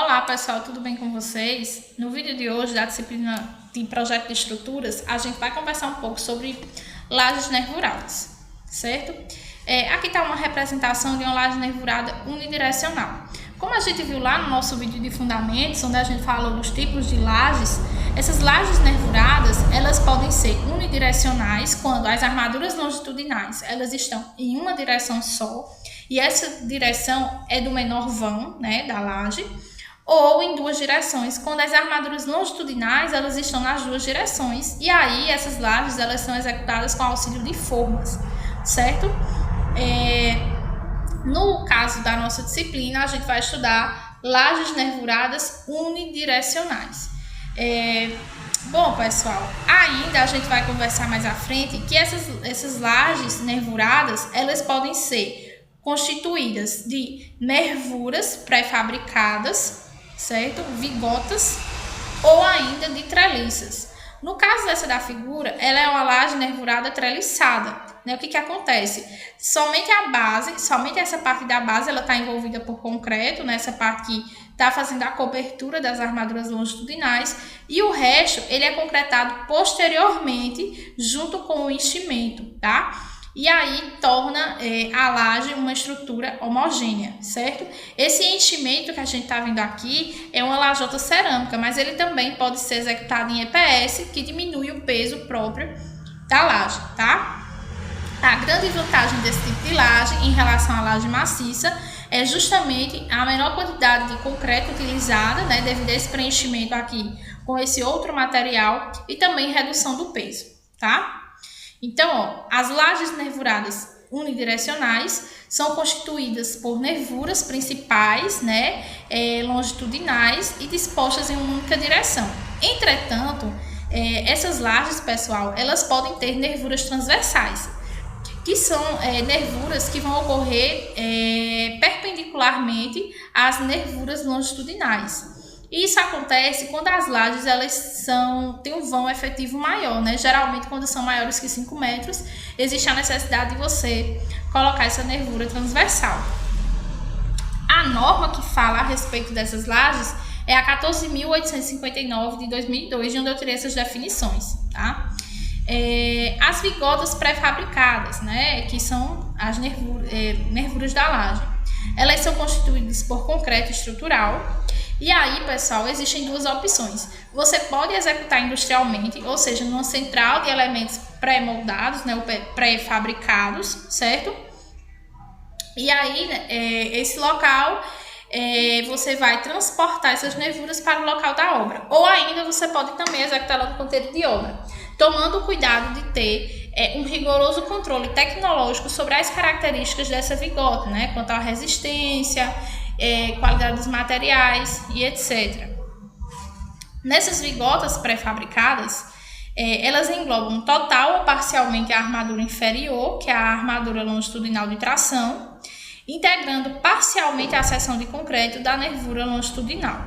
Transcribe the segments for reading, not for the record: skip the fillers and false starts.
Olá pessoal, tudo bem com vocês? No vídeo de hoje da disciplina de projeto de estruturas, a gente vai conversar um pouco sobre lajes nervuradas, certo? Aqui está uma representação de uma laje nervurada unidirecional. Como a gente viu lá no nosso vídeo de fundamentos, onde a gente falou dos tipos de lajes, essas lajes nervuradas, elas podem ser unidirecionais quando as armaduras longitudinais elas estão em uma direção só, e essa direção é do menor vão, né, da laje, ou em duas direções, quando as armaduras longitudinais elas estão nas duas direções, e aí essas lajes elas são executadas com auxílio de formas, certo? No caso da nossa disciplina, a gente vai estudar lajes nervuradas unidirecionais. Bom, pessoal, ainda a gente vai conversar mais à frente que essas lajes nervuradas elas podem ser constituídas de nervuras pré-fabricadas, certo? Vigotas ou ainda de treliças. No caso dessa da figura, ela é uma laje nervurada treliçada, né? O que acontece? Somente a base, somente essa parte da base, ela está envolvida por concreto, né? Essa parte que está fazendo a cobertura das armaduras longitudinais, e o resto, ele é concretado posteriormente, junto com o enchimento, tá? E aí torna a laje uma estrutura homogênea, certo? Esse enchimento que a gente está vendo aqui é uma lajota cerâmica, mas ele também pode ser executado em EPS, que diminui o peso próprio da laje, tá? A grande vantagem desse tipo de laje em relação à laje maciça é justamente a menor quantidade de concreto utilizada, né, devido a esse preenchimento aqui com esse outro material, e também redução do peso, tá? Então, as lajes nervuradas unidirecionais são constituídas por nervuras principais, né, longitudinais e dispostas em uma única direção. Entretanto, essas lajes, pessoal, elas podem ter nervuras transversais, que são nervuras que vão ocorrer perpendicularmente às nervuras longitudinais. Isso acontece quando as lajes elas têm um vão efetivo maior, né? Geralmente, quando são maiores que 5 metros, existe a necessidade de você colocar essa nervura transversal. A norma que fala a respeito dessas lajes é a 14.859 de 2002, de onde eu tirei essas definições, tá? As vigotas pré-fabricadas, né? Que são as nervuras da laje. Elas são constituídas por concreto estrutural. E aí, pessoal, existem duas opções. Você pode executar industrialmente, ou seja, numa central de elementos pré-moldados, né, ou pré-fabricados, certo? E aí, esse local, você vai transportar essas nervuras para o local da obra. Ou ainda, você pode também executá-la no canteiro de obra, tomando cuidado de ter um rigoroso controle tecnológico sobre as características dessa vigota, né, quanto à resistência, qualidade dos materiais e etc. Nessas vigotas pré-fabricadas, elas englobam total ou parcialmente a armadura inferior, que é a armadura longitudinal de tração, integrando parcialmente a seção de concreto da nervura longitudinal.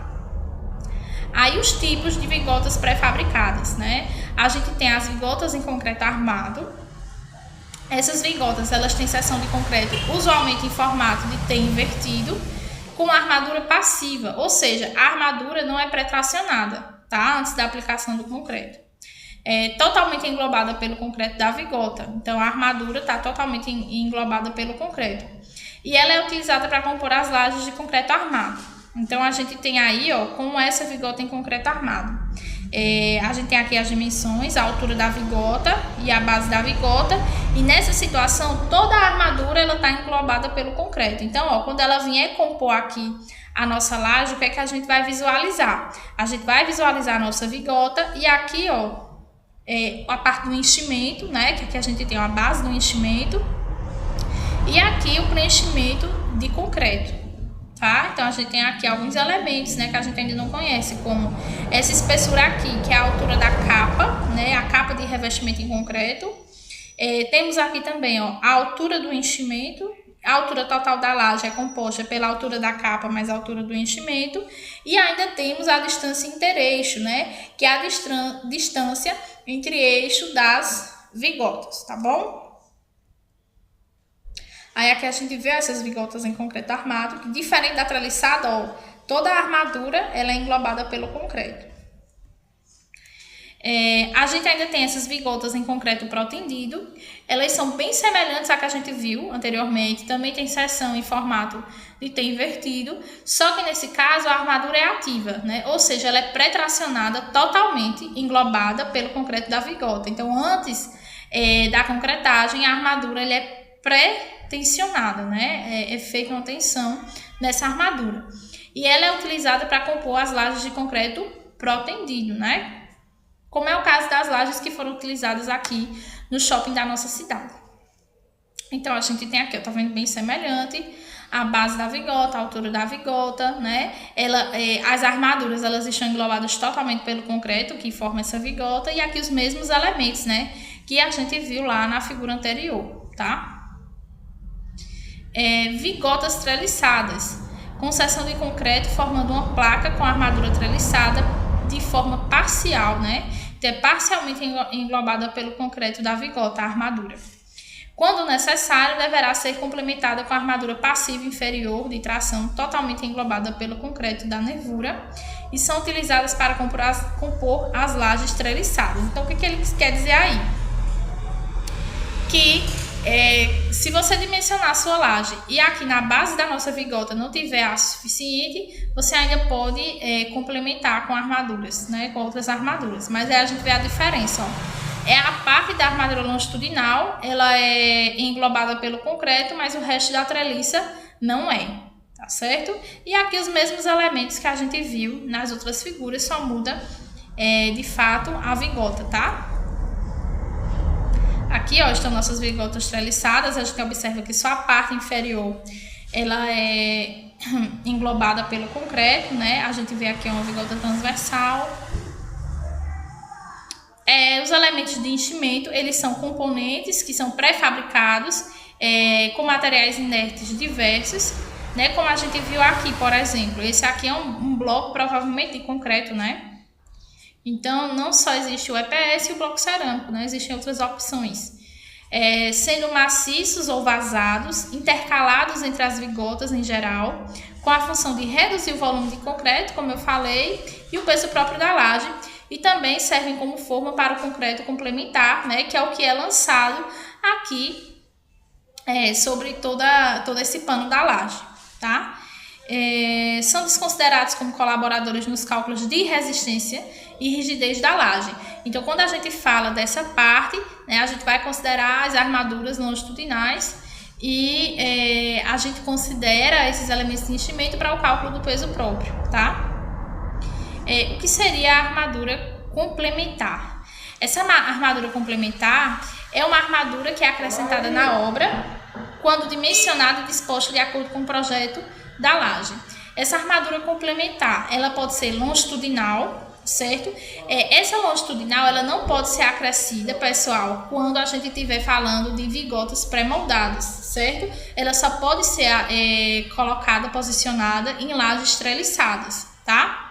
Aí os tipos de vigotas pré-fabricadas, né? A gente tem as vigotas em concreto armado. Essas vigotas elas têm seção de concreto usualmente em formato de T invertido, com armadura passiva, ou seja, a armadura não é pré-tracionada, tá? Antes da aplicação do concreto. É totalmente englobada pelo concreto da vigota, então a armadura está totalmente englobada pelo concreto. E ela é utilizada para compor as lajes de concreto armado. Então a gente tem aí, ó, como essa vigota em concreto armado. A gente tem aqui as dimensões, a altura da vigota e a base da vigota, e nessa situação toda a armadura ela está englobada pelo concreto. Então, ó, quando ela vier compor aqui a nossa laje, o que é que a gente vai visualizar? A gente vai visualizar a nossa vigota, e aqui, ó, a parte do enchimento, né, que aqui a gente tem a base do enchimento, e aqui o preenchimento de concreto. Tá? Então, a gente tem aqui alguns elementos, né, que a gente ainda não conhece, como essa espessura aqui, que é a altura da capa, né, a capa de revestimento em concreto. Temos aqui também, ó, a altura do enchimento. A altura total da laje é composta pela altura da capa mais a altura do enchimento. E ainda temos a distância intereixo, né, que é a distância entre eixo das vigotas, tá bom? Aí aqui a gente vê essas vigotas em concreto armado, que diferente da treliçada, ó, toda a armadura ela é englobada pelo concreto. A gente ainda tem essas vigotas em concreto protendido. Elas são bem semelhantes à que a gente viu anteriormente. Também tem seção em formato de T invertido. Só que nesse caso a armadura é ativa, né? Ou seja, ela é pré-tracionada totalmente englobada pelo concreto da vigota. Então, antes da concretagem, a armadura ela é pré-tensionada, né? É feita uma tensão nessa armadura. E ela é utilizada para compor as lajes de concreto protendido, né? Como é o caso das lajes que foram utilizadas aqui no shopping da nossa cidade. Então, a gente tem aqui, tá vendo, bem semelhante, a base da vigota, a altura da vigota, né? As armaduras, elas estão englobadas totalmente pelo concreto, que forma essa vigota, e aqui os mesmos elementos, né? Que a gente viu lá na figura anterior, tá? Vigotas treliçadas, com seção de concreto formando uma placa com a armadura treliçada de forma parcial, né? Então, é parcialmente englobada pelo concreto da vigota, a armadura. Quando necessário, deverá ser complementada com a armadura passiva inferior de tração totalmente englobada pelo concreto da nervura e são utilizadas para compor as lajes treliçadas. Então, o que ele quer dizer aí? Que se você dimensionar a sua laje e aqui na base da nossa vigota não tiver aço suficiente, você ainda pode complementar com armaduras, né, com outras armaduras. Mas aí a gente vê a diferença, ó. A parte da armadura longitudinal, ela é englobada pelo concreto, mas o resto da treliça não é, tá certo? E aqui os mesmos elementos que a gente viu nas outras figuras, só muda de fato a vigota, tá? Aqui, ó, estão nossas vigotas treliçadas. A gente observa que só a parte inferior ela é englobada pelo concreto, né? A gente vê aqui uma vigota transversal. Os elementos de enchimento, eles são componentes que são pré-fabricados com materiais inertes diversos, né? Como a gente viu aqui, por exemplo. Esse aqui é um bloco provavelmente de concreto, né? Então, não só existe o EPS e o bloco cerâmico, né? Existem outras opções. Sendo maciços ou vazados, intercalados entre as vigotas em geral, com a função de reduzir o volume de concreto, como eu falei, e o peso próprio da laje, e também servem como forma para o concreto complementar, né? Que é o que é lançado aqui sobre todo esse pano da laje, tá? São desconsiderados como colaboradores nos cálculos de resistência e rigidez da laje. Então, quando a gente fala dessa parte, né, a gente vai considerar as armaduras longitudinais e a gente considera esses elementos de enchimento para o cálculo do peso próprio, tá? O que seria a armadura complementar? Essa armadura complementar é uma armadura que é acrescentada na obra quando dimensionada e disposta de acordo com o projeto da laje. Essa armadura complementar, ela pode ser longitudinal, certo? Essa longitudinal, ela não pode ser acrescida, pessoal, quando a gente estiver falando de vigotas pré-moldadas, certo? Ela só pode ser colocada, posicionada em lajes treliçadas, tá?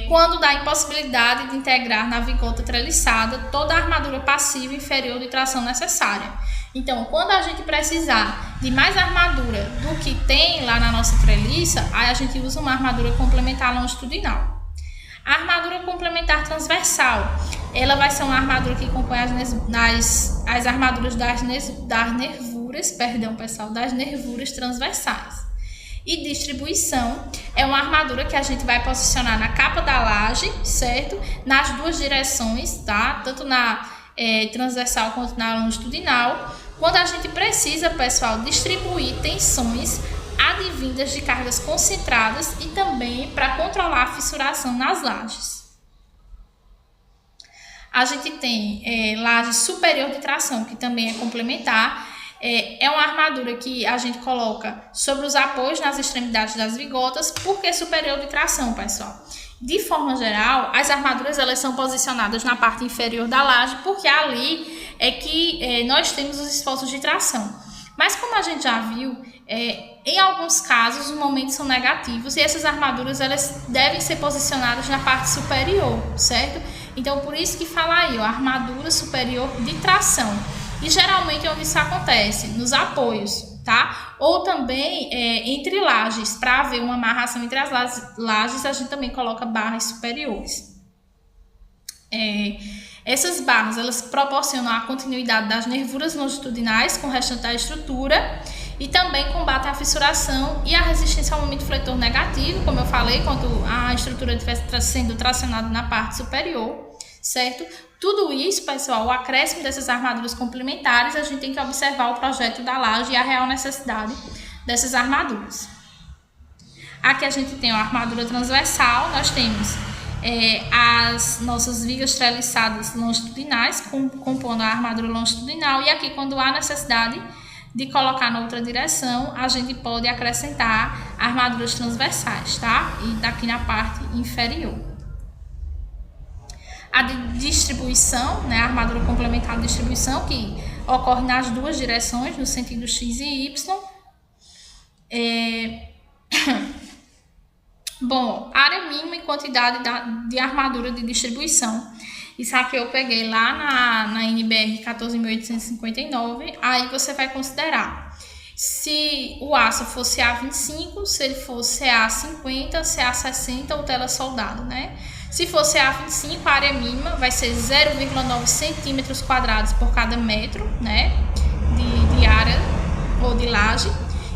Quando dá impossibilidade de integrar na vigota treliçada toda a armadura passiva inferior de tração necessária. Então, quando a gente precisar de mais armadura do que tem lá na nossa treliça, aí a gente usa uma armadura complementar longitudinal. A armadura complementar transversal, ela vai ser uma armadura que compõe as armaduras das nervuras transversais. E distribuição é uma armadura que a gente vai posicionar na capa da laje, certo? Nas duas direções, tá? Tanto na transversal quanto na longitudinal. Quando a gente precisa, pessoal, distribuir tensões advindas de cargas concentradas e também para controlar a fissuração nas lajes. A gente tem laje superior de tração, que também é complementar. É uma armadura que a gente coloca sobre os apoios nas extremidades das vigotas. Por que superior de tração, pessoal? De forma geral, as armaduras elas são posicionadas na parte inferior da laje, porque ali é que nós temos os esforços de tração. Mas como a gente já viu, em alguns casos os momentos são negativos e essas armaduras elas devem ser posicionadas na parte superior, certo? Então por isso que fala aí, ó, armadura superior de tração. E geralmente onde isso acontece? Nos apoios, tá? Ou também entre lajes, para haver uma amarração entre as lajes, a gente também coloca barras superiores. Essas barras, elas proporcionam a continuidade das nervuras longitudinais com o restante da estrutura e também combatem a fissuração e a resistência ao momento fletor negativo, como eu falei, quando a estrutura estiver sendo tracionada na parte superior, certo? Tudo isso, pessoal, o acréscimo dessas armaduras complementares, a gente tem que observar o projeto da laje e a real necessidade dessas armaduras. Aqui a gente tem a armadura transversal, nós temos as nossas vigas treliçadas longitudinais, compondo a armadura longitudinal, e aqui quando há necessidade de colocar na outra direção, a gente pode acrescentar armaduras transversais, tá? E daqui na parte inferior. A de distribuição, né? A armadura complementar de distribuição, que ocorre nas duas direções, no sentido X e Y. Bom, área mínima e quantidade de armadura de distribuição. Isso aqui eu peguei lá na NBR 14.859. Aí você vai considerar se o aço fosse A25, se ele fosse A50, CA60 ou tela soldada, né? Se fosse A25, a área mínima vai ser 0,9 centímetros quadrados por cada metro, né? De área ou de laje.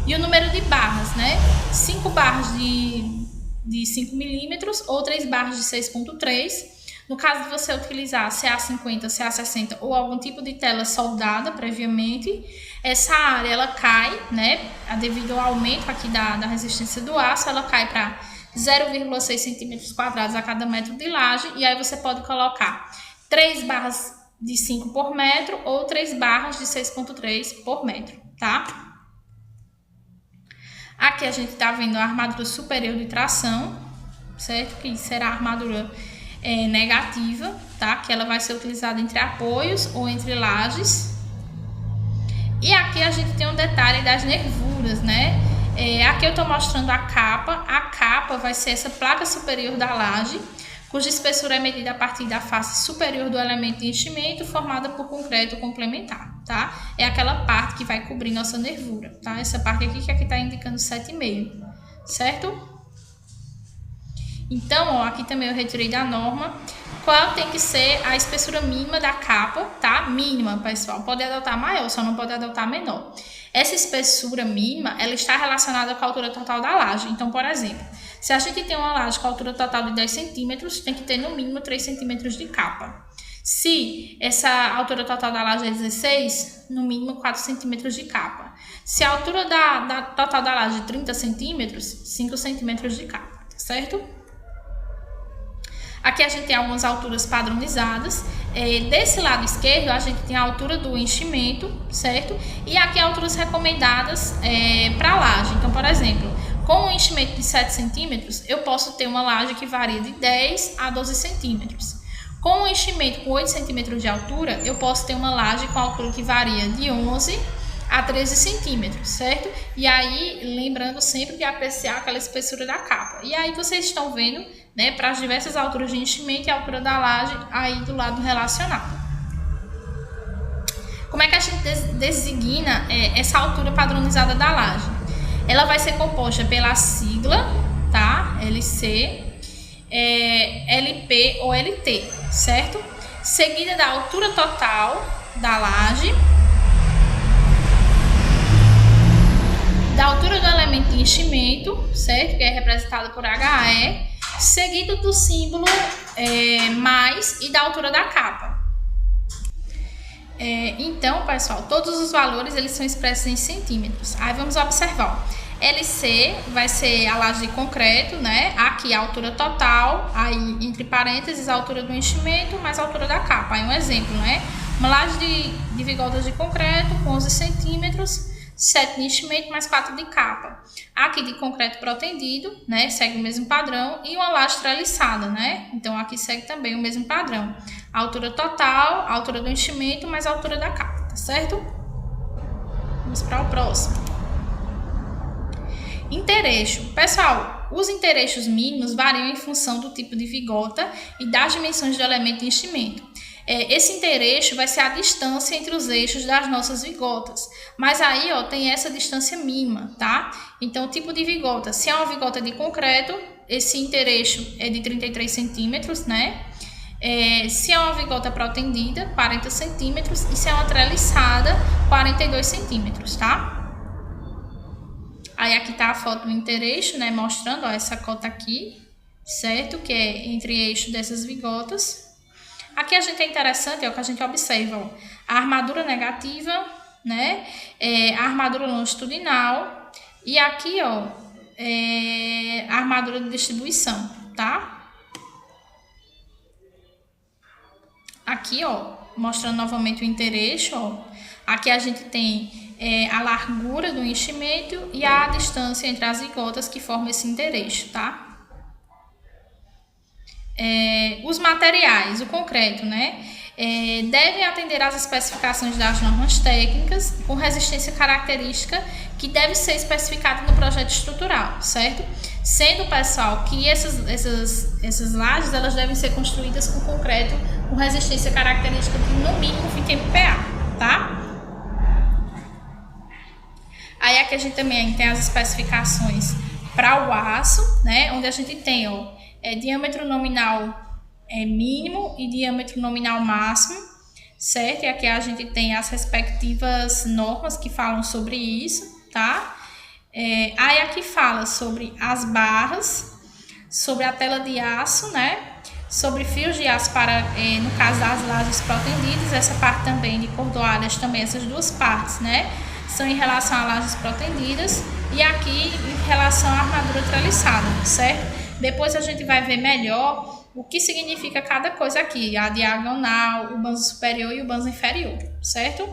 E o número de barras, né? 5 barras de 5 milímetros ou 3 barras de 6,3. No caso de você utilizar CA50, CA60 ou algum tipo de tela soldada previamente, essa área ela cai, né? Devido ao aumento aqui da resistência do aço, ela cai para 0,6 centímetros quadrados a cada metro de laje. E aí você pode colocar 3 barras de 5 por metro ou 3 barras de 6,3 por metro, tá? Aqui a gente está vendo a armadura superior de tração, certo? Que será a armadura negativa, tá? Que ela vai ser utilizada entre apoios ou entre lajes. E aqui a gente tem um detalhe das nervuras, né? Aqui eu estou mostrando a capa. A capa vai ser essa placa superior da laje, cuja espessura é medida a partir da face superior do elemento de enchimento, formada por concreto complementar, tá? É aquela parte que vai cobrir nossa nervura, tá? Essa parte aqui que aqui está indicando 7,5, certo? Então, ó, aqui também eu retirei da norma qual tem que ser a espessura mínima da capa, tá? Mínima, pessoal. Pode adotar maior, só não pode adotar menor. Essa espessura mínima, ela está relacionada com a altura total da laje. Então, por exemplo, se a gente tem uma laje com altura total de 10 centímetros, tem que ter no mínimo 3 centímetros de capa. Se essa altura total da laje é 16, no mínimo 4 centímetros de capa. Se a altura total da laje é 30 centímetros, 5 centímetros de capa, certo? Aqui a gente tem algumas alturas padronizadas. Desse lado esquerdo, a gente tem a altura do enchimento, certo? E aqui alturas recomendadas para a laje. Então, por exemplo, com um enchimento de 7 centímetros, eu posso ter uma laje que varia de 10 a 12 centímetros. Com um enchimento com 8 centímetros de altura, eu posso ter uma laje com altura que varia de 11 a 13 centímetros, certo? E aí, lembrando sempre de apreciar aquela espessura da capa. E aí vocês estão vendo, né, para as diversas alturas de enchimento e a altura da laje aí do lado relacionado. Como é que a gente designa essa altura padronizada da laje? Ela vai ser composta pela sigla, tá? LC, LP ou LT, certo? Seguida da altura total da laje, da altura do elemento de enchimento, certo? Que é representado por HE, seguido do símbolo mais e da altura da capa. Então, pessoal, todos os valores eles são expressos em centímetros. Aí vamos observar. LC vai ser a laje de concreto, né? Aqui a altura total, aí entre parênteses a altura do enchimento mais a altura da capa. Aí um exemplo, né? Uma laje de vigotas de concreto com 11 centímetros, 7 de enchimento mais 4 de capa. Aqui de concreto protendido, né? Segue o mesmo padrão. E uma laje treliçada, né? Então aqui segue também o mesmo padrão. A altura total, a altura do enchimento mais a altura da capa, tá certo? Vamos para o próximo. Intereixo. Pessoal, os intereixos mínimos variam em função do tipo de vigota e das dimensões do elemento de enchimento. esse intereixo vai ser a distância entre os eixos das nossas vigotas. Mas aí, ó, tem essa distância mínima, tá? Então, o tipo de vigota, se é uma vigota de concreto, esse intereixo é de 33 centímetros, né? Se é uma vigota protendida, 40 centímetros. E se é uma treliçada, 42 centímetros, tá? Aí aqui tá a foto do intereixo, né? Mostrando, ó, essa cota aqui, certo? Que é entre eixo dessas vigotas. Aqui a gente é interessante, ó, que a gente observa, ó, a armadura negativa, né? A armadura longitudinal. E aqui, ó, a armadura de distribuição, tá? Aqui, ó, mostrando novamente o intereixo, ó. Aqui a gente tem a largura do enchimento e a distância entre as vigotas que formam esse intereixo, tá? Os materiais, o concreto, né? Devem atender às especificações das normas técnicas com resistência característica que deve ser especificada no projeto estrutural, certo? Sendo, pessoal, que essas lajes elas devem ser construídas com concreto com resistência característica de no mínimo 20 MPa, tá? Aí aqui a gente também tem as especificações para o aço, né? Onde a gente tem, ó, diâmetro nominal mínimo e diâmetro nominal máximo, certo? E aqui a gente tem as respectivas normas que falam sobre isso, tá? Aí aqui fala sobre as barras, sobre a tela de aço, né? Sobre fios de aço para, no caso das lajes protendidas, essa parte também de cordoalhas, também essas duas partes, né? São em relação a lajes protendidas e aqui em relação à armadura treliçada, certo? Depois a gente vai ver melhor o que significa cada coisa aqui, a diagonal, o banzo superior e o banzo inferior, certo?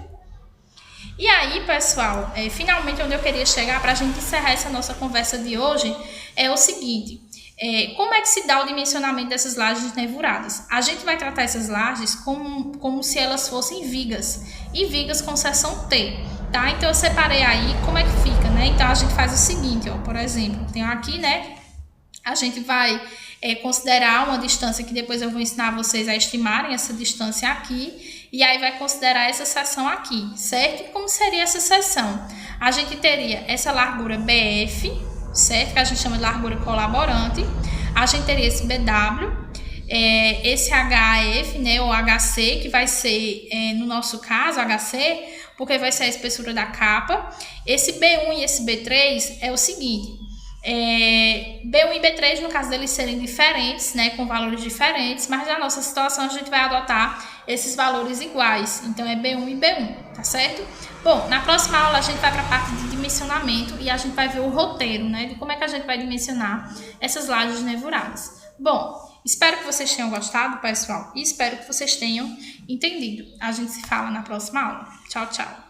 E aí, pessoal, finalmente onde eu queria chegar para a gente encerrar essa nossa conversa de hoje é o seguinte: como é que se dá o dimensionamento dessas lajes nervuradas? A gente vai tratar essas lajes como se elas fossem vigas, e vigas com seção T, tá? Então eu separei aí como é que fica, né? Então a gente faz o seguinte, ó, por exemplo, tem aqui, né? A gente vai considerar uma distância que depois eu vou ensinar vocês a estimarem essa distância aqui, e aí vai considerar essa seção aqui, certo? E como seria essa seção? A gente teria essa largura BF, certo? Que a gente chama de largura colaborante. A gente teria esse BW, esse HF, né, ou HC, que vai ser, no nosso caso, HC, porque vai ser a espessura da capa. Esse B1 e esse B3 é o seguinte: B1 e B3, no caso deles serem diferentes, né, com valores diferentes, mas na nossa situação a gente vai adotar esses valores iguais, então é B1 e B1, tá certo? Bom, na próxima aula a gente vai para a parte de dimensionamento e a gente vai ver o roteiro, né, de como é que a gente vai dimensionar essas lajes nervuradas. Bom, espero que vocês tenham gostado, pessoal, e espero que vocês tenham entendido. A gente se fala na próxima aula. Tchau, tchau!